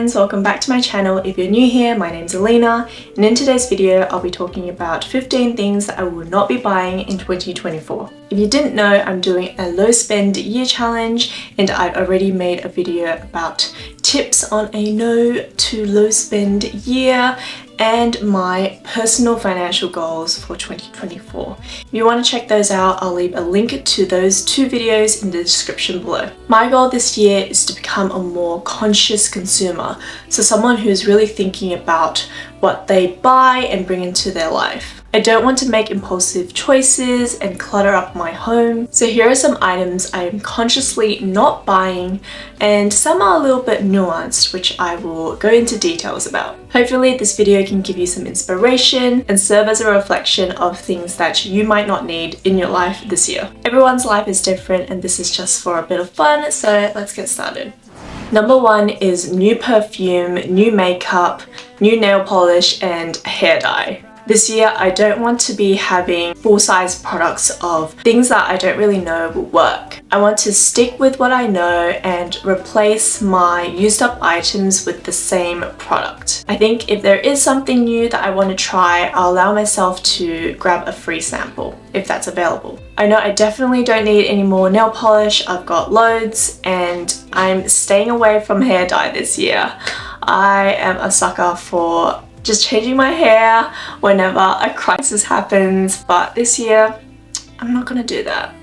friends, welcome back to my channel. If you're new here, my name's Alina, and in today's video I'll be talking about 15 things that I will not be buying in 2024. If you didn't know, I'm doing a low spend year challenge and I've already made a video about tips on a no to low spend year and my personal financial goals for 2024. If you want to check those out, I'll leave a link to those two videos in the description below. My goal this year is to become a more conscious consumer, so someone who's really thinking about what they buy and bring into their life. I don't want to make impulsive choices and clutter up my home. So here are some items I am consciously not buying, and some are a little bit nuanced, which I will go into details about. Hopefully this video can give you some inspiration and serve as a reflection of things that you might not need in your life this year. Everyone's life is different and this is just for a bit of fun, so let's get started. Number one is new perfume, new makeup, new nail polish and hair dye. This year, I don't want to be having full-size products of things that I don't really know will work. I want to stick with what I know and replace my used up items with the same product. I think if there is something new that I want to try, I'll allow myself to grab a free sample if that's available. I know I definitely don't need any more nail polish. I've got loads and I'm staying away from hair dye this year. I am a sucker for just changing my hair whenever a crisis happens, but this year I'm not gonna do that.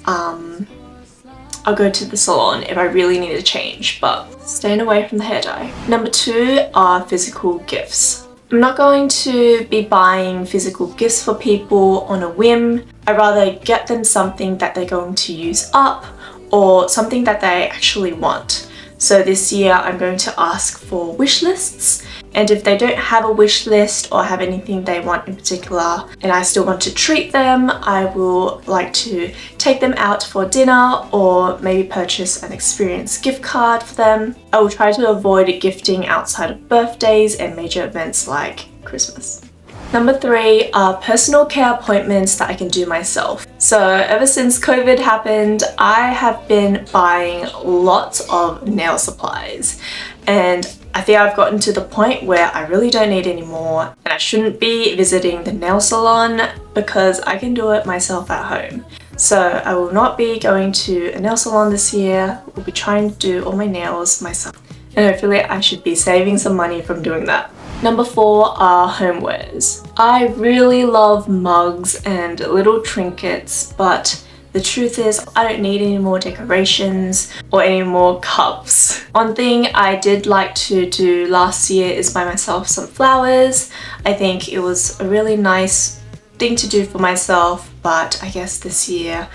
I'll go to the salon if I really need a change, but staying away from the hair dye. Number two are physical gifts. I'm not going to be buying physical gifts for people on a whim. I'd rather get them something that they're going to use up or something that they actually want. So this year I'm going to ask for wish lists, and if they don't have a wish list or have anything they want in particular and I still want to treat them, I will like to take them out for dinner or maybe purchase an experience gift card for them. I will try to avoid gifting outside of birthdays and major events like Christmas. Number three are personal care appointments that I can do myself. So ever since COVID happened, I have been buying lots of nail supplies, and I think I've gotten to the point where I really don't need any more and I shouldn't be visiting the nail salon because I can do it myself at home. So I will not be going to a nail salon this year. I'll be trying to do all my nails myself, and hopefully I should be saving some money from doing that. Number four are homewares. I really love mugs and little trinkets, but the truth is I don't need any more decorations or any more cups. One thing I did like to do last year is buy myself some flowers. I think it was a really nice thing to do for myself, but I guess this year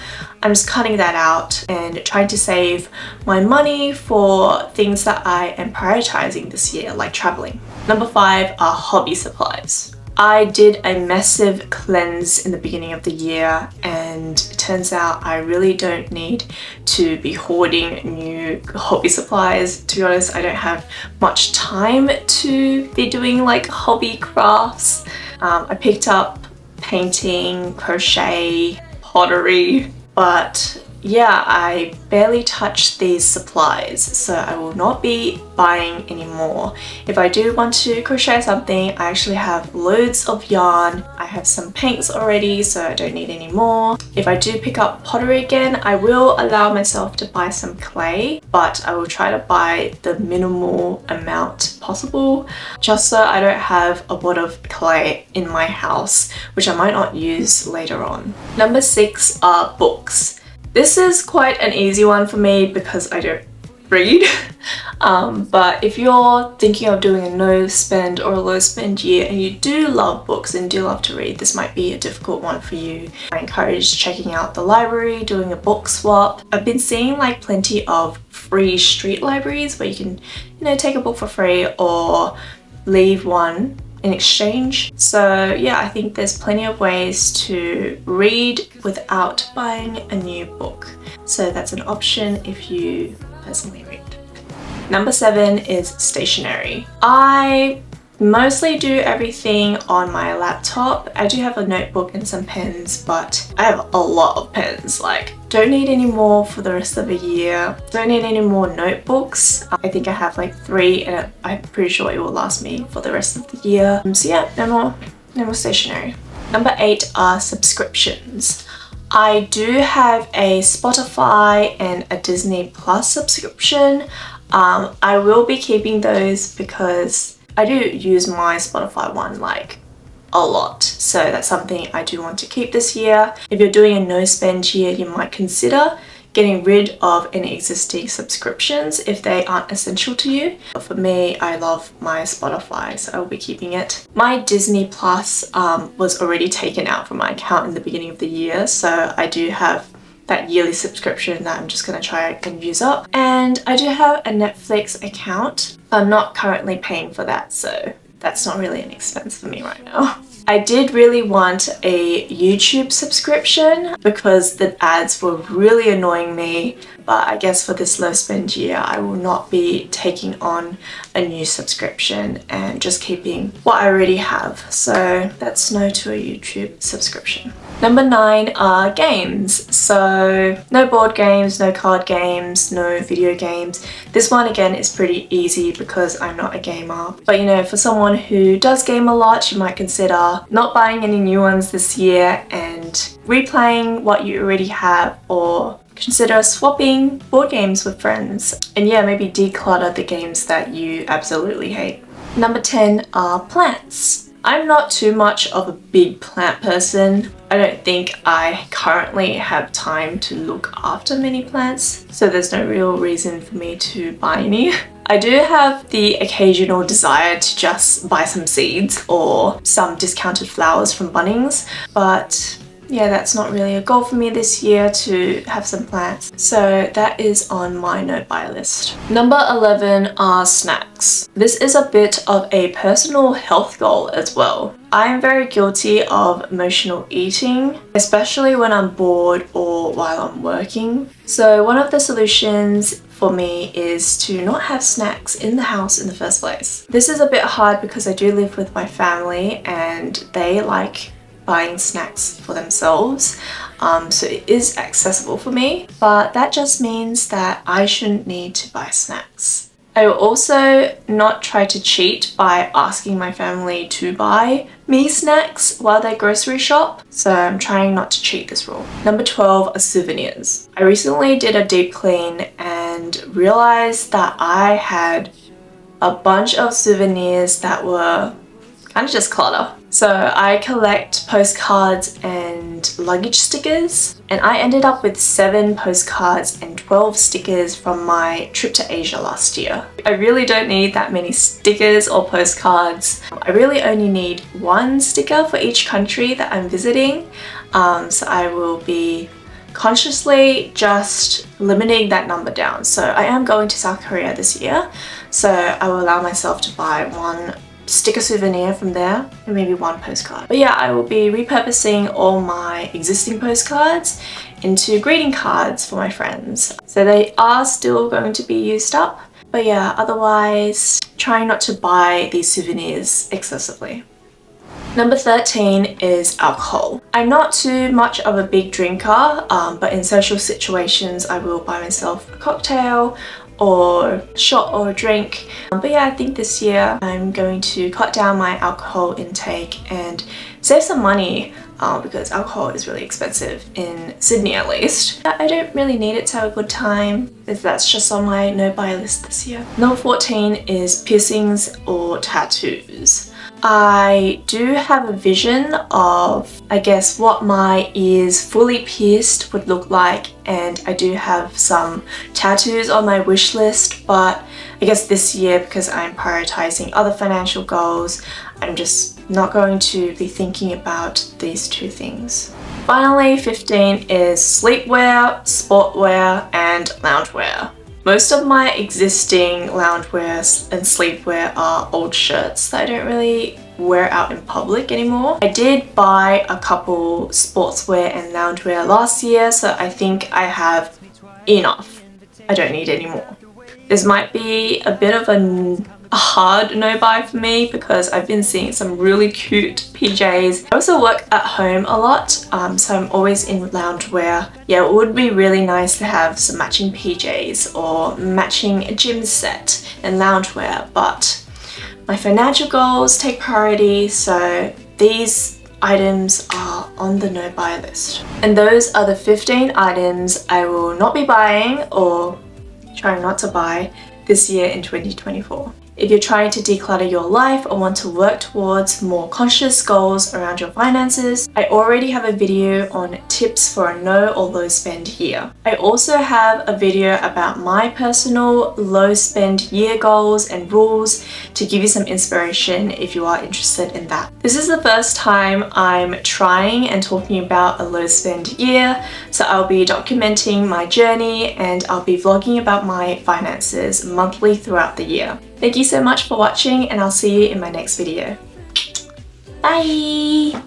I'm just cutting that out and trying to save my money for things that I am prioritizing this year, like traveling. Number five are hobby supplies. I did a massive cleanse in the beginning of the year, and it turns out I really don't need to be hoarding new hobby supplies. To be honest, I don't have much time to be doing like hobby crafts. I picked up painting, crochet, pottery, but yeah, I barely touch these supplies, so I will not be buying any more. If I do want to crochet something, I actually have loads of yarn. I have some paints already, so I don't need any more. If I do pick up pottery again, I will allow myself to buy some clay, but I will try to buy the minimal amount possible, just so I don't have a lot of clay in my house, which I might not use later on. Number six are books. This is quite an easy one for me because I don't read, but if you're thinking of doing a no spend or a low spend year and you do love books and do love to read, this might be a difficult one for you. I encourage checking out the library, doing a book swap. I've been seeing like plenty of free street libraries where you can, take a book for free or leave one in exchange. So yeah, I think there's plenty of ways to read without buying a new book. So that's an option if you personally read. Number seven is stationery. I Mostly do everything on my laptop. I do have a notebook and some pens, but I have a lot of pens. Like, don't need any more for the rest of the year. Don't need any more notebooks. I think I have like 3 and I'm pretty sure it will last me for the rest of the year. So yeah, no more stationery. Number 8 are subscriptions. I do have a Spotify and a Disney Plus subscription. I will be keeping those because I do use my Spotify one like a lot, so that's something I do want to keep this year. If you're doing a no spend year, you might consider getting rid of any existing subscriptions if they aren't essential to you. But for me, I love my Spotify, so I will be keeping it. My Disney Plus was already taken out from my account in the beginning of the year, so I do have that yearly subscription that I'm just gonna try and use up. And I do have a Netflix account. I'm not currently paying for that, so that's not really an expense for me right now. I did really want a YouTube subscription because the ads were really annoying me, but I guess for this low spend year I will not be taking on a new subscription and just keeping what I already have. So that's no to a YouTube subscription. Number 9 are games. So no board games, no card games, no video games. This one again is pretty easy because I'm not a gamer. But you know, for someone who does game a lot, you might consider not buying any new ones this year and replaying what you already have, or consider swapping board games with friends. And yeah, maybe declutter the games that you absolutely hate. Number 10 are plants. I'm not too much of a big plant person. I don't think I currently have time to look after many plants, so there's no real reason for me to buy any. I do have the occasional desire to just buy some seeds or some discounted flowers from Bunnings, but yeah, that's not really a goal for me this year to have some plants. So that is on my no buy list. Number 11 are snacks. This is a bit of a personal health goal as well. I am very guilty of emotional eating, especially when I'm bored or while I'm working. So one of the solutions for me is to not have snacks in the house in the first place. This is a bit hard because I do live with my family and they like buying snacks for themselves, so it is accessible for me, but that just means that I shouldn't need to buy snacks. I will also not try to cheat by asking my family to buy me snacks while they grocery shop, so I'm trying not to cheat this rule. Number 12 are souvenirs. I recently did a deep clean and realized that I had a bunch of souvenirs that were kind of just clutter. So I collect postcards and luggage stickers, and I ended up with 7 postcards and 12 stickers from my trip to Asia last year. I really don't need that many stickers or postcards. I really only need 1 sticker for each country that I'm visiting, so I will be consciously just limiting that number down. So I am going to South Korea this year, so I will allow myself to buy 1 sticker souvenir from there and maybe 1 postcard. But yeah, I will be repurposing all my existing postcards into greeting cards for my friends. So they are still going to be used up, but yeah, otherwise trying not to buy these souvenirs excessively. Number 13 is alcohol. I'm not too much of a big drinker, but in social situations I will buy myself a cocktail or a shot or a drink. But yeah, I think this year I'm going to cut down my alcohol intake and save some money because alcohol is really expensive in Sydney at least. I don't really need it to have a good time. That's just on my no buy list this year. Number 14 is piercings or tattoos. I do have a vision of, I guess, what my ears fully pierced would look like, and I do have some tattoos on my wish list, but I guess this year, because I'm prioritizing other financial goals, I'm just not going to be thinking about these 2 things. Finally, 15 is sleepwear, sportwear, and loungewear. Most of my existing loungewear and sleepwear are old shirts that I don't really wear out in public anymore. I did buy a couple sportswear and loungewear last year, so I think I have enough. I don't need any more. This might be a bit of a hard no buy for me because I've been seeing some really cute PJs. I also work at home a lot, so I'm always in loungewear. Yeah, it would be really nice to have some matching PJs or matching gym set and loungewear, but my financial goals take priority, so these items are on the no buy list. And those are the 15 items I will not be buying or trying not to buy this year in 2024. If you're trying to declutter your life or want to work towards more conscious goals around your finances, I already have a video on tips for a no or low spend year. I also have a video about my personal low spend year goals and rules to give you some inspiration if you are interested in that. This is the first time I'm trying and talking about a low spend year, so I'll be documenting my journey and I'll be vlogging about my finances monthly throughout the year. Thank you so much for watching, and I'll see you in my next video. Bye!